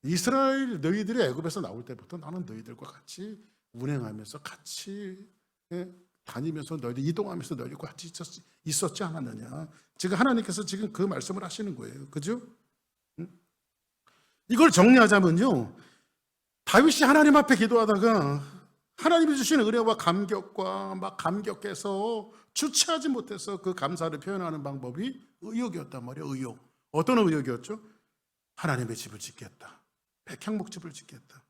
이스라엘 너희들이 애굽에서 나올 때부터 나는 너희들과 같이 운행하면서 같이 다니면서 너희들 이동하면서 너희들과 같이 있었지 않았느냐. 지금 하나님께서 지금 그 말씀을 하시는 거예요. 그죠? 이걸 정리하자면요, 다윗이 하나님 앞에 기도하다가 하나님이 주신 은혜와 감격과 막 감격해서 주체하지 못해서 그 감사를 표현하는 방법이 의욕이었단 말이에요. 의욕. 어떤 의욕이었죠? 하나님의 집을 짓겠다. 백향목집을 짓겠다.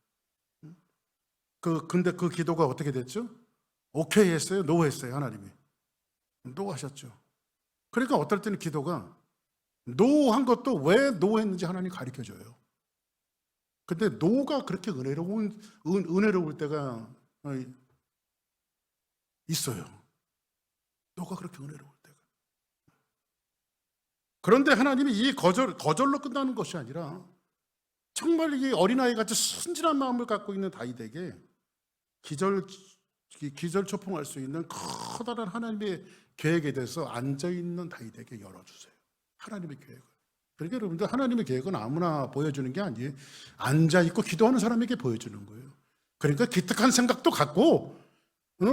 근데 그 기도가 어떻게 됐죠? 오케이 했어요? 노 했어요? 하나님이 노 하셨죠. 그러니까 어떨 때는 기도가 노 한 것도 왜 노 했는지 하나님 가르쳐줘요. 근데 노가 그렇게 은혜로울 때가 있어요. 노가 그렇게 은혜로울 때가. 그런데 하나님이 이 거절로 끝나는 것이 아니라 정말 이 어린아이 같이 순진한 마음을 갖고 있는 다윗에게 기절초풍할 수 있는 커다란 하나님의 계획에 대해서 앉아있는 다윗에게 열어주세요. 하나님의 계획을. 그러니까 여러분들, 하나님의 계획은 아무나 보여주는 게 아니에요. 앉아있고 기도하는 사람에게 보여주는 거예요. 그러니까 기특한 생각도 갖고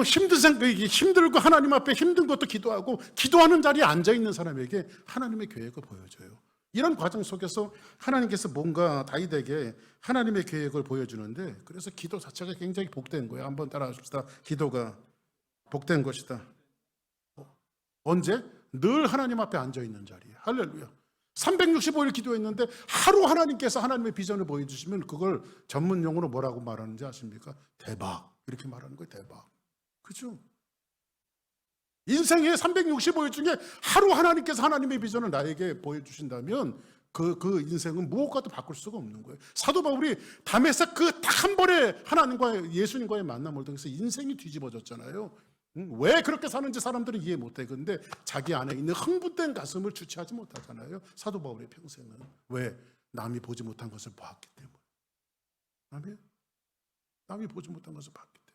힘들고 하나님 앞에 힘든 것도 기도하고 기도하는 자리에 앉아있는 사람에게 하나님의 계획을 보여줘요. 이런 과정 속에서 하나님께서 뭔가 다윗에게 하나님의 계획을 보여주는데, 그래서 기도 자체가 굉장히 복된 거예요. 한번 따라하십시다. 기도가 복된 것이다. 언제? 늘 하나님 앞에 앉아있는 자리에. 할렐루야. 365일 기도했는데 하루 하나님께서 하나님의 비전을 보여주시면 그걸 전문용어로 뭐라고 말하는지 아십니까? 대박. 이렇게 말하는 거예요. 대박. 그죠? 인생의 365일 중에 하루 하나님께서 하나님의 비전을 나에게 보여주신다면 그 인생은 무엇과도 바꿀 수가 없는 거예요. 사도 바울이 담에서 그 딱 한 번에 하나님과 예수님과의 만남을 통해서 인생이 뒤집어졌잖아요. 왜 그렇게 사는지 사람들은 이해 못해. 근데 자기 안에 있는 흥분된 가슴을 주체하지 못하잖아요. 사도 바울의 평생은. 왜? 남이 보지 못한 것을 보았기 때문에. 남이 보지 못한 것을 봤기 때문에.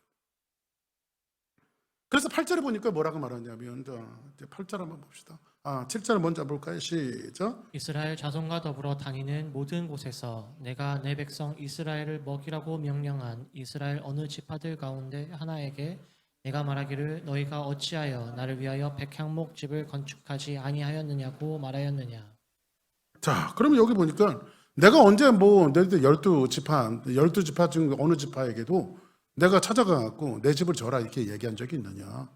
그래서 8절에 보니까 뭐라고 말하냐면, 이제 8절 한번 봅시다. 7절 먼저 볼까요? 시작. 이스라엘 자손과 더불어 다니는 모든 곳에서 내가 내 백성 이스라엘을 먹이라고 명령한 이스라엘 어느 지파들 가운데 하나에게 내가 말하기를 너희가 어찌하여 나를 위하여 백향목 집을 건축하지 아니하였느냐고 말하였느냐. 자, 그러면 여기 보니까 내가 언제 너희들 12지파 중 어느 지파에게도 내가 찾아가갖고 내 집을 져라 이렇게 얘기한 적이 있느냐.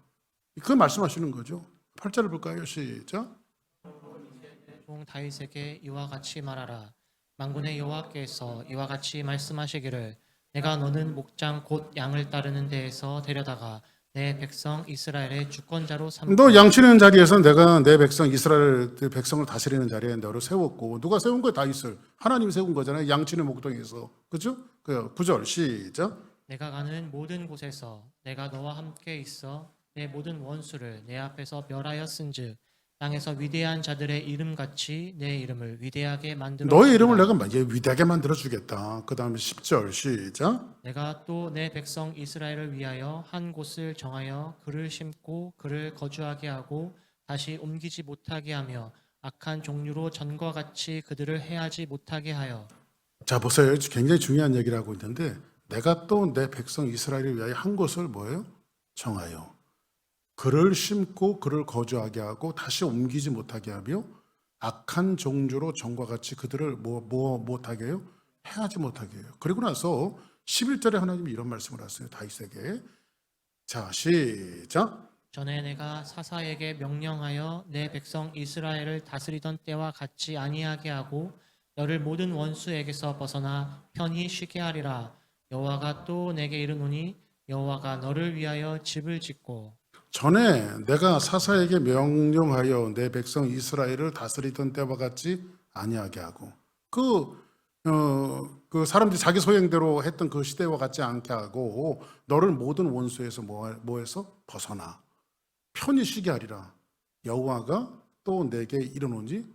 그 말씀하시는 거죠. 8절을 볼까요? 시작. 종 다윗에게 이와 같이 말하라. 만군의 여호와께서 이와 같이 말씀하시기를 내가 너는 목장 곧 양을 따르는 데에서 데려다가 내 백성 이스라엘의 주권자로 삼고 너 양치는 자리에서 내가 내 백성 이스라엘 백성을 다스리는 자리에 너를 세웠고, 누가 세운 거야? 다윗을. 하나님이 세운 거잖아요. 양치는 목동에서. 그죠? 9절 시작. 내가 가는 모든 곳에서 내가 너와 함께 있어 내 모든 원수를 내 앞에서 멸하였은즉 땅에서 위대한 자들의 이름같이 내 이름을 위대하게 만들어 너의 이름을 내가 위대하게 만들어 주겠다. 그 다음에 10절 시작. 내가 또 내 백성 이스라엘을 위하여 한 곳을 정하여 그를 심고 그를 거주하게 하고 다시 옮기지 못하게 하며 악한 종류로 전과 같이 그들을 해하지 못하게 하여. 자, 보세요. 굉장히 중요한 얘기를 하고 있는데, 내가 또 내 백성 이스라엘을 위하여 한 곳을 뭐예요? 정하여 그를 심고 그를 거주하게 하고 다시 옮기지 못하게 하며 악한 종류로 전과 같이 그들을 못하게 해요? 해하지 못하게 해요. 그리고 나서 11절에 하나님이 이런 말씀을 하세요. 다윗에게. 자, 시작. 전에 내가 사사에게 명령하여 내 백성 이스라엘을 다스리던 때와 같이 아니하게 하고 너를 모든 원수에게서 벗어나 편히 쉬게 하리라. 여호와가 또 내게 이르노니 여호와가 너를 위하여 집을 짓고. 전에 내가 사사에게 명령하여 내 백성 이스라엘을 다스리던 때와 같이 아니하게 하고 그 사람들이 자기 소행대로 했던 그 시대와 같지 않게 하고 너를 모든 원수에서 뭐해서 벗어나 편히 쉬게 하리라. 여호와가 또 내게 이르노니.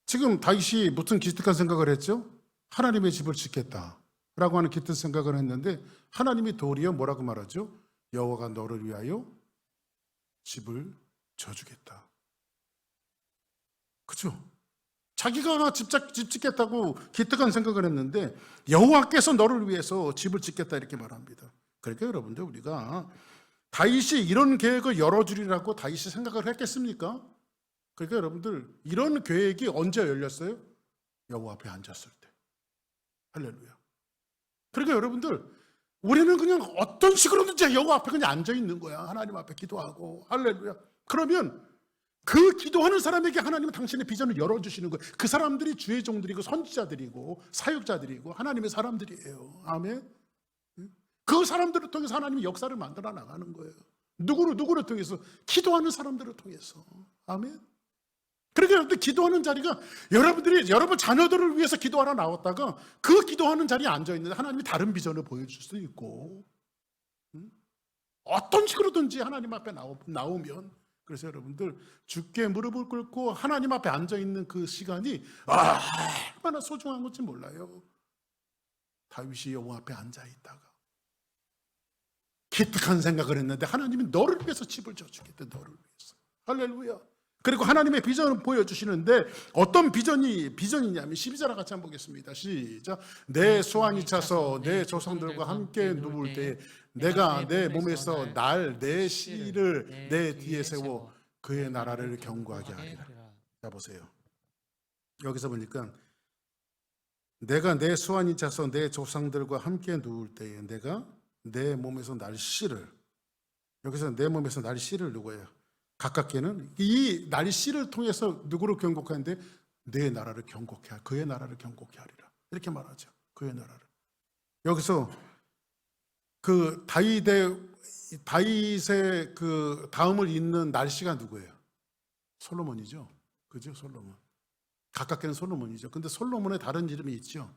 지금 다윗이 무슨 기특한 생각을 했죠? 하나님의 집을 짓겠다. 라고 하는 깊은 생각을 했는데 하나님이 도리어 뭐라고 말하죠? 여호와가 너를 위하여 집을 져주겠다. 그죠? 자기가 집 짓겠다고 기특한 생각을 했는데 여호와께서 너를 위해서 집을 짓겠다 이렇게 말합니다. 그러니까 여러분들 우리가 다윗이 이런 계획을 열어주리라고 다윗이 생각을 했겠습니까? 그러니까 여러분들 이런 계획이 언제 열렸어요? 여호와 앞에 앉았을 때. 할렐루야. 그러니까 여러분들 우리는 그냥 어떤 식으로든지 여호와 앞에 그냥 앉아 있는 거야. 하나님 앞에 기도하고. 할렐루야. 그러면 그 기도하는 사람에게 하나님은 당신의 비전을 열어주시는 거예요. 그 사람들이 주의 종들이고 선지자들이고 사역자들이고 하나님의 사람들이에요. 아멘. 그 사람들을 통해서 하나님이 역사를 만들어 나가는 거예요. 누구를 통해서? 기도하는 사람들을 통해서. 아멘. 그러니까 여러분들 기도하는 자리가 여러분들이 여러분 자녀들을 위해서 기도하러 나왔다가 그 기도하는 자리에 앉아 있는데 하나님이 다른 비전을 보여줄 수도 있고 어떤 식으로든지 하나님 앞에 나오면 그래서 여러분들 주께 무릎을 꿇고 하나님 앞에 앉아 있는 그 시간이 얼마나 소중한 건지 몰라요. 다윗이 여호와 앞에 앉아 있다가 기특한 생각을 했는데 하나님이 너를 위해서 집을 져주겠다. 너를 위해서. 할렐루야. 그리고 하나님의 비전을 보여주시는데 어떤 비전이냐면 12절 같이 한번 보겠습니다. 시작. 내 소환이 차서 내 조상들과 함께 누울 때 내가 내 몸에서 내 씨를 내 뒤에 세워 그의 나라를 견고하게 하리라. 자 보세요. 여기서 보니까 내가 내 소환이 차서 내 조상들과 함께 누울 때에 내가 내 몸에서 날 씨를, 여기서 내 몸에서 날 씨를 누구예요? 가깝게는 이 날 씨를 통해서 누구를 경고하는데 내 나라를 경고케 하리라. 그의 나라를 경고케 하리라. 이렇게 말하죠. 그의 나라를. 여기서 그 다윗의 그 다음을 잇는 날씨가 누구예요? 솔로몬이죠. 그죠? 솔로몬. 가깝게는 솔로몬이죠. 근데 솔로몬의 다른 이름이 있죠.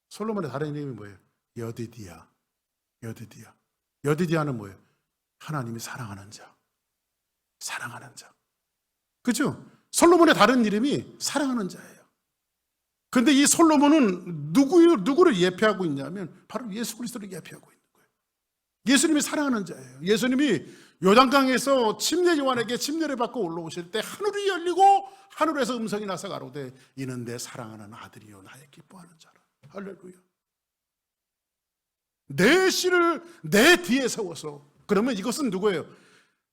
솔로몬의 다른 이름이 뭐예요? 여디디야. 여디디야는 뭐예요? 하나님이 사랑하는 자. 사랑하는 자. 그죠? 솔로몬의 다른 이름이 사랑하는 자예요. 근데 이 솔로몬은 누구를 예표하고 있냐면 바로 예수 그리스도를 예표하고 있는 거예요. 예수님이 사랑하는 자예요. 예수님이 요단강에서 침례 요한에게 침례를 받고 올라오실 때 하늘이 열리고 하늘에서 음성이 나서 가로되 이는 내 사랑하는 아들이요 나의 기뻐하는 자라. 할렐루야. 내 씨를 내 뒤에 세워서. 그러면 이것은 누구예요?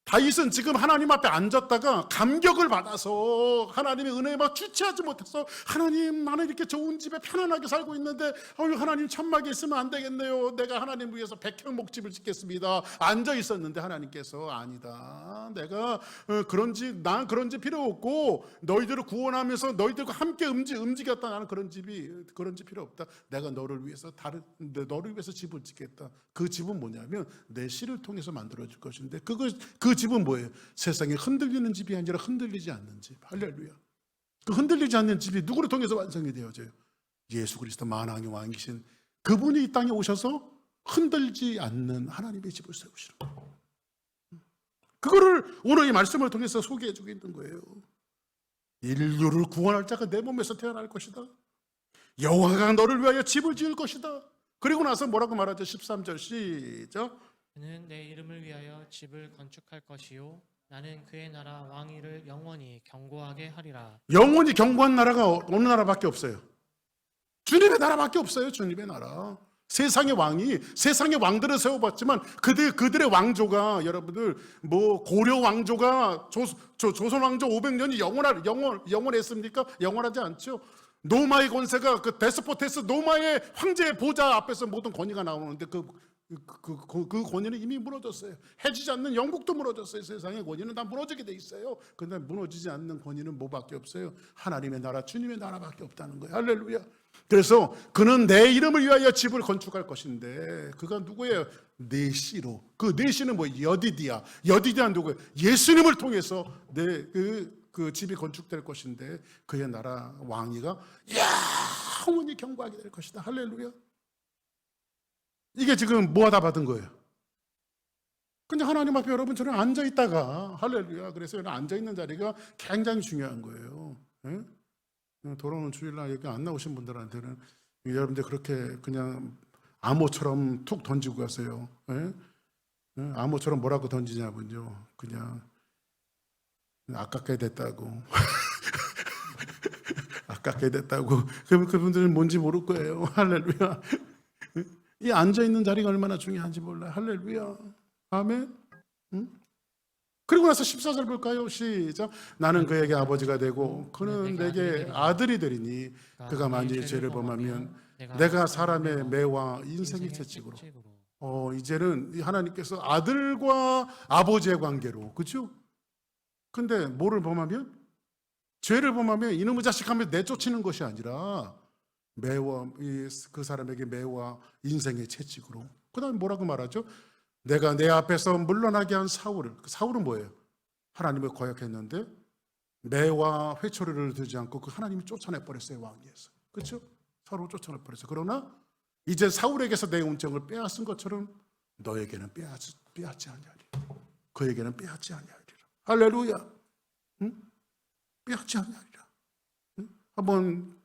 다윗은 지금 하나님 앞에 앉았다가 감격을 받아서 하나님의 은혜에 막 주체하지 못해서 하나님 나는 이렇게 좋은 집에 편안하게 살고 있는데 하나님 천막에 있으면 안 되겠네요. 내가 하나님 위해서 백향 목집을 짓겠습니다. 앉아 있었는데 하나님께서 아니다. 내가 그런 집 필요 없고 너희들을 구원하면서 너희들과 함께 움직였다. 나는 그런 집 필요 없다. 내가 너를 위해서 집을 짓겠다. 그 집은 뭐냐면 내 씨를 통해서 만들어질 것인데 그 집은 뭐예요? 세상에 흔들리는 집이 아니라 흔들리지 않는 집. 할렐루야. 그 흔들리지 않는 집이 누구를 통해서 완성이 되어져요? 예수 그리스도 만왕의 왕이신 그분이 이 땅에 오셔서 흔들지 않는 하나님의 집을 세우시는 거예요. 그거를 오늘 이 말씀을 통해서 소개해 주고 있는 거예요. 인류를 구원할 자가 내 몸에서 태어날 것이다. 여호와가 너를 위하여 집을 지을 것이다. 그리고 나서 뭐라고 말하죠? 13절 시작. 그는 내 이름을 위하여 집을 건축할 것이요 나는 그의 나라 왕위를 영원히 견고하게 하리라. 영원히 견고한 나라가 어느 나라밖에 없어요. 주님의 나라밖에 없어요. 주님의 나라. 세상의 왕들을 세워봤지만 그들의 왕조가 여러분들 뭐 고려 왕조가 조선 왕조 500년이 영원했습니까? 영원하지 않죠. 노마의 권세가 그 데스포테스 노마의 황제의 보좌 앞에서 모든 권위가 나오는데 그 권위는 이미 무너졌어요. 해지지 않는 영국도 무너졌어요. 세상의 권위는 다 무너지게 돼 있어요. 그런데 무너지지 않는 권위는 뭐밖에 없어요? 하나님의 나라, 주님의 나라밖에 없다는 거예요. 할렐루야. 그래서 그는 내 이름을 위하여 집을 건축할 것인데 그가 누구예요? 내 씨로. 그 내 씨는 뭐예요? 여디디야는 누구예요? 예수님을 통해서 그 집이 건축될 것인데 그의 나라 왕위가 영원히 견고하게 될 것이다. 할렐루야. 이게 지금 뭐 하다 받은 거예요? 근데 하나님 앞에 여러분처럼 앉아있다가 할렐루야. 그래서 여러분 앉아있는 자리가 굉장히 중요한 거예요. 돌아오는 주일날 여기 안 나오신 분들한테는 여러분들 그렇게 그냥 암호처럼 툭 던지고 갔어요. 예? 예? 암호처럼 뭐라고 던지냐면요, 그냥 아깝게 됐다고. 아깝게 됐다고. 그럼 그분들은 뭔지 모를 거예요. 할렐루야. 이 앉아있는 자리가 얼마나 중요한지 몰라요. 할렐루야. 아멘. 응? 그리고 나서 14절 볼까요? 시작. 나는 그에게 아버지가 되고 그는 내게 아들이 되리니 그가 만일 죄를 범하면 내가 사람의 매와 인생의 채찍으로. 이제는 하나님께서 아들과 아버지의 관계로, 그렇죠? 근데 뭐를 범하면? 죄를 범하면 이놈의 자식 하면 내쫓는 것이 아니라 매와 그 사람에게 매와 인생의 채찍으로. 그다음에 뭐라고 말하죠? 내가 내 앞에서 물러나게 한 사울을. 사울은 뭐예요? 하나님을 거역했는데 매와 회초리를 들지 않고 그 하나님이 쫓아내 버렸어요, 왕위에서. 그렇죠? 사울을 쫓아내 버렸어요. 그러나 이제 사울에게서 내 운정을 빼앗은 것처럼 너에게는 빼앗지 아니하리라. 그에게는 빼앗지 아니하리라. 할렐루야. 응? 빼앗지 아니하리라. 응? 한번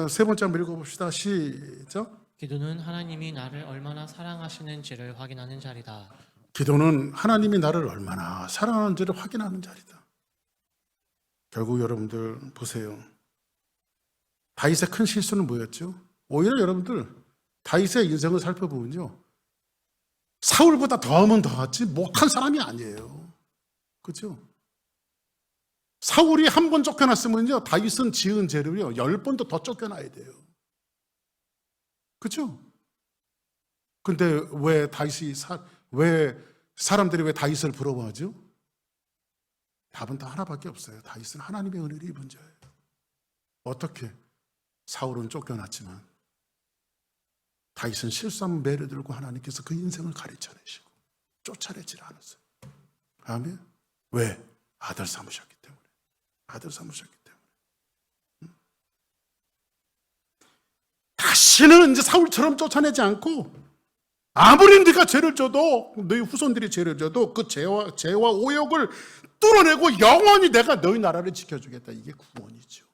세 번째 한번 읽어봅시다. 시작. 기도는 하나님이 나를 얼마나 사랑하시는지를 확인하는 자리다. 기도는 하나님이 나를 얼마나 사랑하는지를 확인하는 자리다. 결국 여러분들 보세요. 다윗의 큰 실수는 뭐였죠? 오히려 여러분들 다윗의 인생을 살펴보면요, 사울보다 더하면 더하지 못한 사람이 아니에요. 그렇죠? 사울이 한 번 쫓겨났으면요, 다윗은 지은 죄를요 10번도 더 쫓겨나야 돼요. 그렇죠? 근데 왜 사람들이 왜 다윗을 부러워하죠? 답은 다 하나밖에 없어요. 다윗은 하나님의 은혜를 입은 자예요. 어떻게? 사울은 쫓겨났지만 다윗은 실수하면 매를 들고 하나님께서 그 인생을 가르쳐내시고 쫓아내질 않았어요. 아멘. 왜? 아들 삼으셨기 때문에. 아들 삼으셨기 때문에. 다시는 이제 사울처럼 쫓아내지 않고, 아무리 네가 죄를 져도, 너희 후손들이 죄를 져도 그 죄와 오욕을 뚫어내고 영원히 내가 너희 나라를 지켜주겠다. 이게 구원이죠.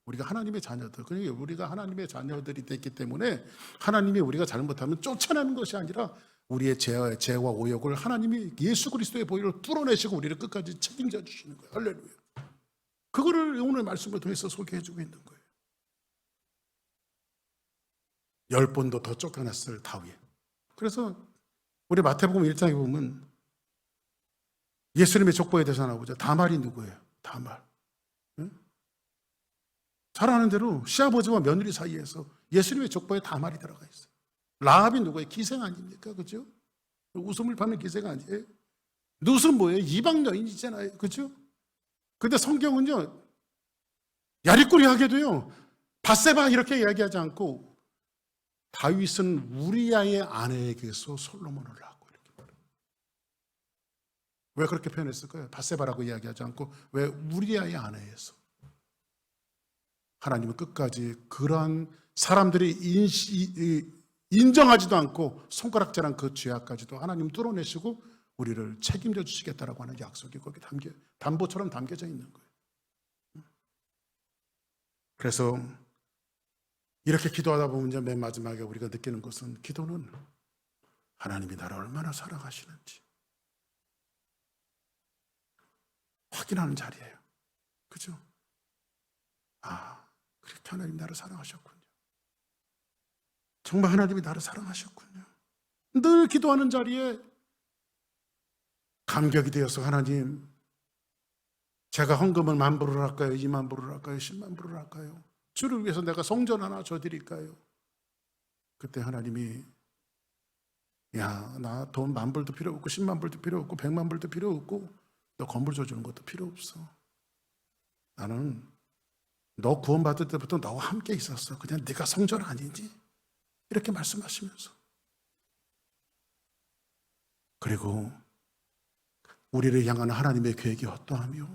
우리가 하나님의 자녀들, 그러니까 우리가 하나님의 자녀들이 됐기 때문에 하나님이 우리가 잘못하면 쫓아내는 것이 아니라 우리의 죄와 오욕을 하나님이 예수 그리스도의 보혈로 뚫어내시고 우리를 끝까지 책임져 주시는 거예요. 할렐루야. 그거를 오늘 말씀을 통해서 소개해주고 있는 거예요. 10번도 더 쫓겨났을 다윗. 그래서 우리 마태복음 1장에 보면 예수님의 족보에 대해서 나오죠. 다말이 누구예요? 다말. 응? 잘 아는 대로 시아버지와 며느리 사이에서 예수님의 족보에 다말이 들어가 있어요. 라합이 누구예요? 기생 아닙니까? 그죠? 웃음을 파는 기생 아니에요? 룻은 뭐예요? 이방 여인이잖아요. 그죠? 근데 성경은요, 야리꾸리하게도요, 밧세바 이렇게 이야기하지 않고 다윗은 우리아의 아내에게서 솔로몬을 낳고 이렇게 말해요. 왜 그렇게 표현했을까요? 밧세바라고 이야기하지 않고 왜 우리아의 아내에서. 하나님은 끝까지 그러한 사람들이 인정하지도 않고 손가락질한 그 죄악까지도 하나님 뚫어내시고 우리를 책임져 주시겠다라고 하는 약속이 거기 담보처럼 담겨져 있는 거예요. 그래서 이렇게 기도하다 보면 이제 맨 마지막에 우리가 느끼는 것은, 기도는 하나님이 나를 얼마나 사랑하시는지 확인하는 자리예요. 그죠? 그렇게 하나님이 나를 사랑하셨군요. 정말 하나님이 나를 사랑하셨군요. 늘 기도하는 자리에 감격이 되어서, 하나님, 제가 헌금을 10,000불을 할까요? 20,000불을 할까요? 100,000불을 할까요? 주를 위해서 내가 성전 하나 줘드릴까요? 그때 하나님이, 야, 나 돈 10,000불도 필요 없고 100,000불도 필요 없고 100,000불도 필요 없고 너 건물 줘주는 것도 필요 없어. 나는 너 구원받을 때부터 너와 함께 있었어. 그냥 네가 성전 아니지? 이렇게 말씀하시면서, 그리고 우리를 향한 하나님의 계획이 어떠하며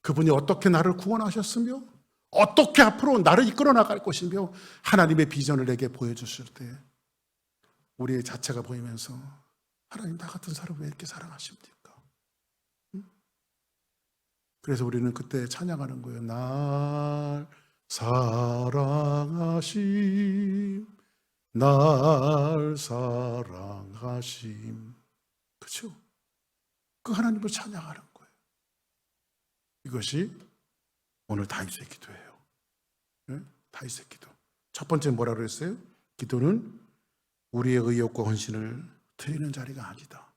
그분이 어떻게 나를 구원하셨으며 어떻게 앞으로 나를 이끌어 나갈 것이며 하나님의 비전을 내게 보여주실 때 우리의 자체가 보이면서, 하나님, 나 같은 사람을 왜 이렇게 사랑하십니까? 그래서 우리는 그때 찬양하는 거예요. 날 사랑하심 날 사랑하심. 그렇죠? 그 하나님을 찬양하는 거예요. 이것이 오늘 다윗의 기도예요. 네? 다윗의 기도. 첫 번째 뭐라 그랬어요? 기도는 우리의 의욕과 헌신을 드리는 자리가 아니다.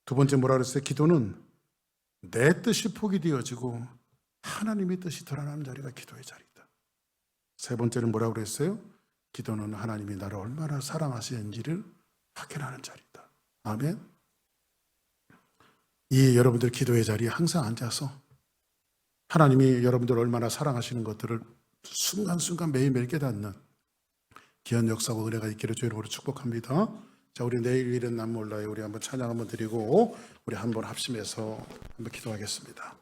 두 번째 뭐라 그랬어요? 기도는 내 뜻이 포기되어지고 하나님의 뜻이 드러나는 자리가 기도의 자리다. 세 번째는 뭐라 그랬어요? 기도는 하나님이 나를 얼마나 사랑하시는지를 확인하는 자리다. 아멘. 이 여러분들 기도의 자리에 항상 앉아서 하나님이 여러분들 얼마나 사랑하시는 것들을 순간순간 매일매일 깨닫는 귀한 역사와 은혜가 있기를 주의 이름으로 축복합니다. 자, 우리 내일 일은 난 몰라요. 우리 한번 찬양 한번 드리고 우리 한번 합심해서 한번 기도하겠습니다.